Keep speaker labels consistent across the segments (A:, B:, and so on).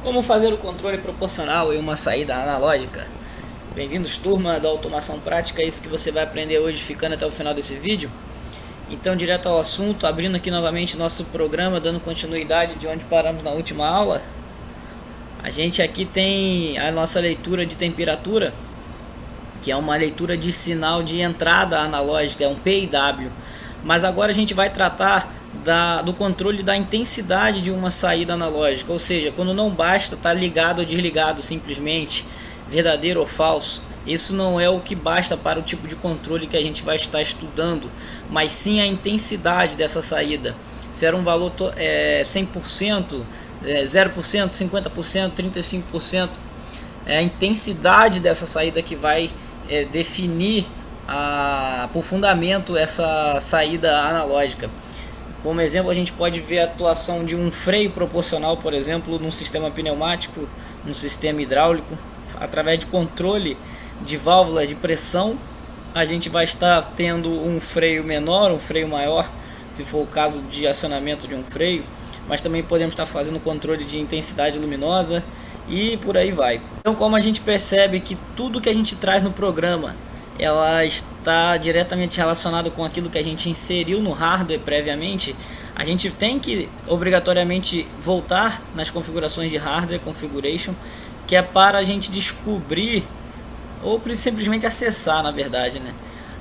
A: Como fazer o controle proporcional em uma saída analógica? Bem-vindos, turma da Automação Prática, é isso que você vai aprender hoje, ficando até o final desse vídeo. Então, direto ao assunto, abrindo aqui novamente nosso programa, dando continuidade de onde paramos na última aula. A gente aqui tem a nossa leitura de temperatura, que é uma leitura de sinal de entrada analógica, é um PIW. Mas agora a gente vai tratar do controle da intensidade de uma saída analógica, ou seja, quando não basta estar ligado ou desligado simplesmente, verdadeiro ou falso. Isso não é o que basta para o tipo de controle que a gente vai estar estudando, mas sim a intensidade dessa saída. Se era um valor 100%, 0%, 50%, 35%, é a intensidade dessa saída que vai definir por fundamento essa saída analógica. Como exemplo, a gente pode ver a atuação de um freio proporcional, por exemplo, num sistema pneumático, num sistema hidráulico. Através de controle de válvulas de pressão, a gente vai estar tendo um freio menor, um freio maior, se for o caso de acionamento de um freio, mas também podemos estar fazendo controle de intensidade luminosa e por aí vai. Então, como a gente percebe que tudo que a gente traz no programa ela está diretamente relacionada com aquilo que a gente inseriu no hardware previamente, a gente tem que obrigatoriamente voltar nas configurações de hardware configuration, que é para a gente descobrir ou simplesmente acessar, na verdade,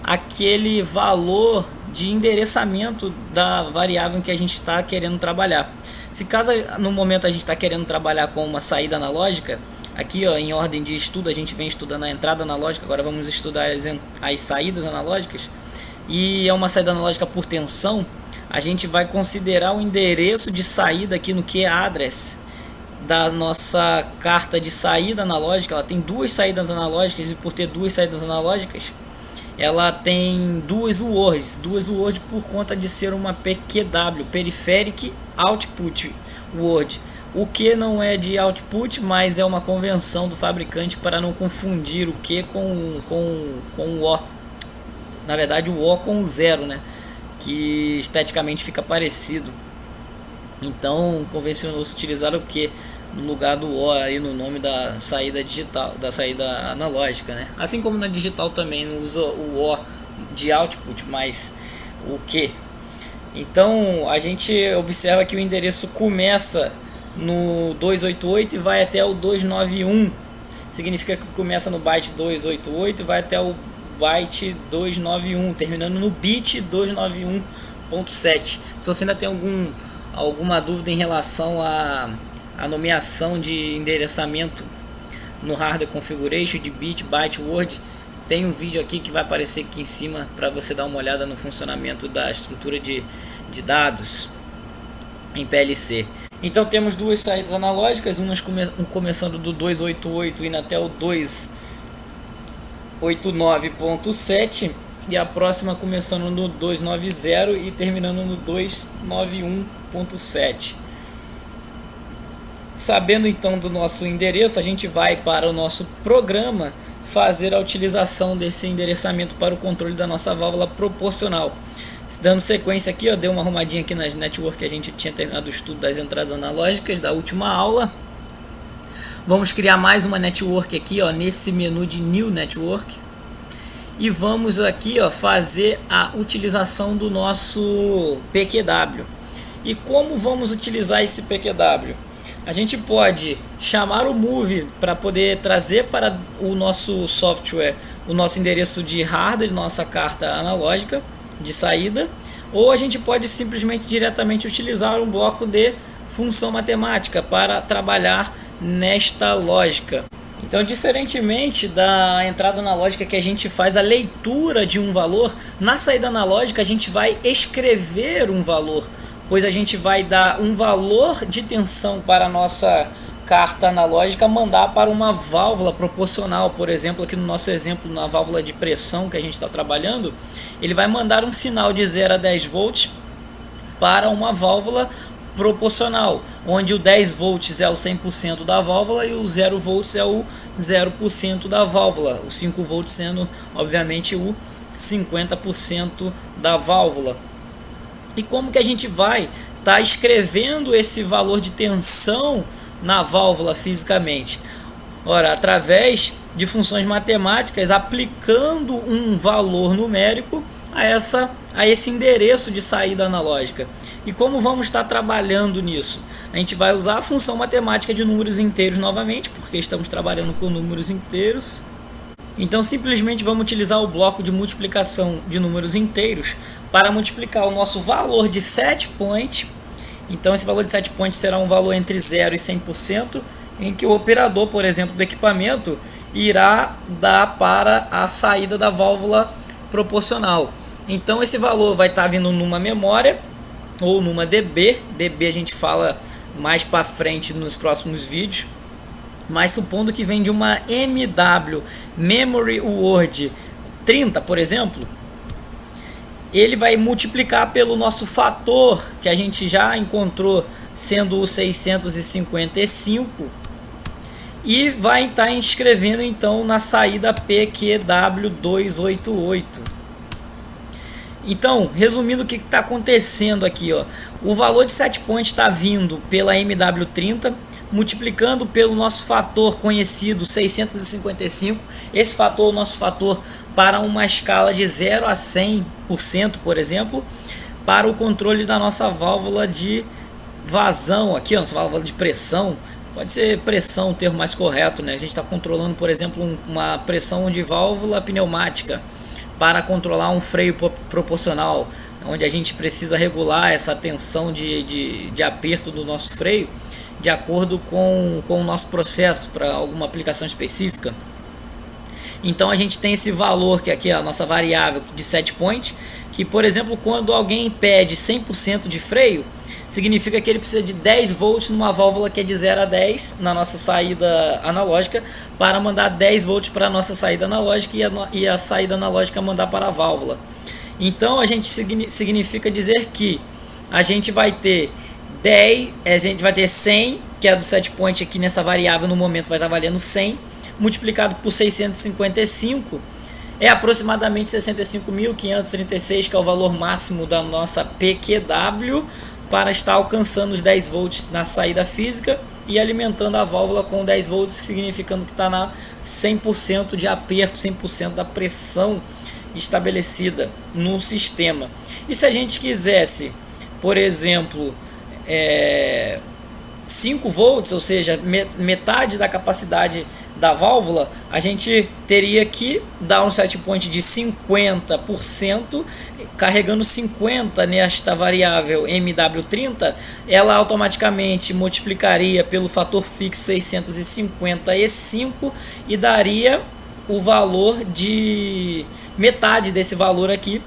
A: aquele valor de endereçamento da variável em que a gente está querendo trabalhar. Se caso no momento a gente está querendo trabalhar com uma saída analógica, aqui em ordem de estudo a gente vem estudando a entrada analógica, agora vamos estudar as saídas analógicas, e é uma saída analógica por tensão. A gente vai considerar o endereço de saída aqui no key address da nossa carta de saída analógica. Ela tem duas saídas analógicas, e por ter duas saídas analógicas ela tem duas words por conta de ser uma PQW, Peripheric Output Word. O que não é de output, mas é uma convenção do fabricante para não confundir o que com o O. Na verdade, o O com o zero, que esteticamente fica parecido. Então, convencionou-se utilizar o que no lugar do O aí no nome da saída digital, da saída analógica, Assim como na digital também não usa o O de output, mas o que. Então, a gente observa que o endereço começa no 288 e vai até o 291. Significa que começa no byte 288 e vai até o byte 291, terminando no bit 291.7. Se você ainda tem alguma dúvida em relação à nomeação de endereçamento no hardware configuration de bit, byte, word, tem um vídeo aqui que vai aparecer aqui em cima para você dar uma olhada no funcionamento da estrutura de dados em PLC. Então temos duas saídas analógicas, começando do 288 indo até o 289.7 e a próxima começando no 290 e terminando no 291.7. Sabendo então do nosso endereço, a gente vai para o nosso programa fazer a utilização desse endereçamento para o controle da nossa válvula proporcional. Dando sequência aqui, deu uma arrumadinha aqui nas network que a gente tinha terminado o estudo das entradas analógicas da última aula. Vamos criar mais uma network aqui, nesse menu de New Network. E vamos aqui, fazer a utilização do nosso PQW. E como vamos utilizar esse PQW? A gente pode chamar o move para poder trazer para o nosso software o nosso endereço de hardware, nossa carta analógica de saída, ou a gente pode simplesmente diretamente utilizar um bloco de função matemática para trabalhar nesta lógica. Então, diferentemente da entrada analógica que a gente faz a leitura de um valor, na saída analógica a gente vai escrever um valor, pois a gente vai dar um valor de tensão para a nossa carta analógica mandar para uma válvula proporcional. Por exemplo, aqui no nosso exemplo, na válvula de pressão que a gente está trabalhando, ele vai mandar um sinal de 0 a 10 volts para uma válvula proporcional, onde o 10 volts é o 100% da válvula e o 0 volts é o 0% da válvula, o 5 volts sendo obviamente o 50% da válvula. E como que a gente vai estar escrevendo esse valor de tensão na válvula fisicamente? Ora, através de funções matemáticas, aplicando um valor numérico a esse endereço de saída analógica. E como vamos estar trabalhando nisso? A gente vai usar a função matemática de números inteiros novamente, porque estamos trabalhando com números inteiros. Então simplesmente vamos utilizar o bloco de multiplicação de números inteiros para multiplicar o nosso valor de set point. Então esse valor de set point será um valor entre 0 e 100%, em que o operador, por exemplo, do equipamento irá dar para a saída da válvula proporcional. Então esse valor vai estar vindo numa memória ou numa DB. DB a gente fala mais para frente nos próximos vídeos. Mas supondo que vem de uma MW Memory Word 30, por exemplo, ele vai multiplicar pelo nosso fator que a gente já encontrou, sendo o 655, e vai estar inscrevendo então na saída PQW288. Então, resumindo o que está acontecendo aqui, ó, o valor de set point está vindo pela MW30, multiplicando pelo nosso fator conhecido 655. Esse fator é o nosso fator para uma escala de 0 a 100%, por exemplo, para o controle da nossa válvula de vazão, aqui, ó, nossa válvula de pressão. Pode ser pressão o termo mais correto, né? A gente está controlando, por exemplo, uma pressão de válvula pneumática para controlar um freio proporcional, onde a gente precisa regular essa tensão de aperto do nosso freio de acordo com o nosso processo para alguma aplicação específica. Então a gente tem esse valor que aqui é a nossa variável de set point, que por exemplo quando alguém pede 100% de freio, significa que ele precisa de 10 volts numa válvula que é de 0 a 10 na nossa saída analógica, para mandar 10 volts para a nossa saída analógica e a saída analógica mandar para a válvula. Então a gente significa dizer que a gente vai ter 100, que é do set point aqui nessa variável, no momento vai estar valendo 100, multiplicado por 655, é aproximadamente 65.536, que é o valor máximo da nossa PQW, para estar alcançando os 10 volts na saída física e alimentando a válvula com 10 volts, significando que está na 100% de aperto, 100% da pressão estabelecida no sistema. E se a gente quisesse, por exemplo, 5 volts, ou seja, metade da capacidade da válvula, a gente teria que dar um set point de 50%, carregando 50 nesta variável MW30, ela automaticamente multiplicaria pelo fator fixo 655 e daria o valor de metade desse valor aqui,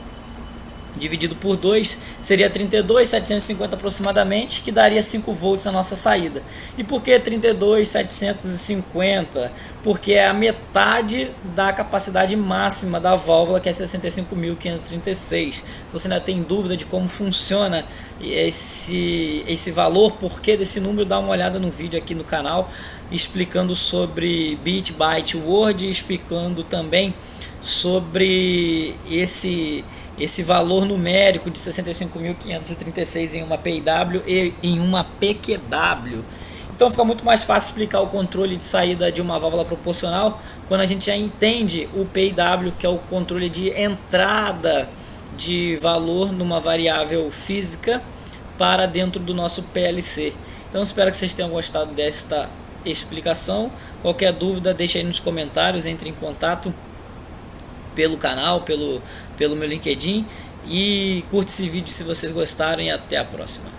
A: dividido por 2, seria 32.750 aproximadamente, que daria 5 volts na nossa saída. E por que 32.750? Porque é a metade da capacidade máxima da válvula, que é 65.536. Se você ainda tem dúvida de como funciona esse valor, por que desse número, dá uma olhada no vídeo aqui no canal, explicando sobre bit, byte, word, explicando também sobre esse valor numérico de 65.536 em uma PIW e em uma PQW. Então fica muito mais fácil explicar o controle de saída de uma válvula proporcional quando a gente já entende o PIW, que é o controle de entrada de valor numa variável física para dentro do nosso PLC. Então espero que vocês tenham gostado desta explicação. Qualquer dúvida, deixe aí nos comentários, entre em contato pelo canal, pelo meu LinkedIn, e curte esse vídeo se vocês gostaram, e até a próxima.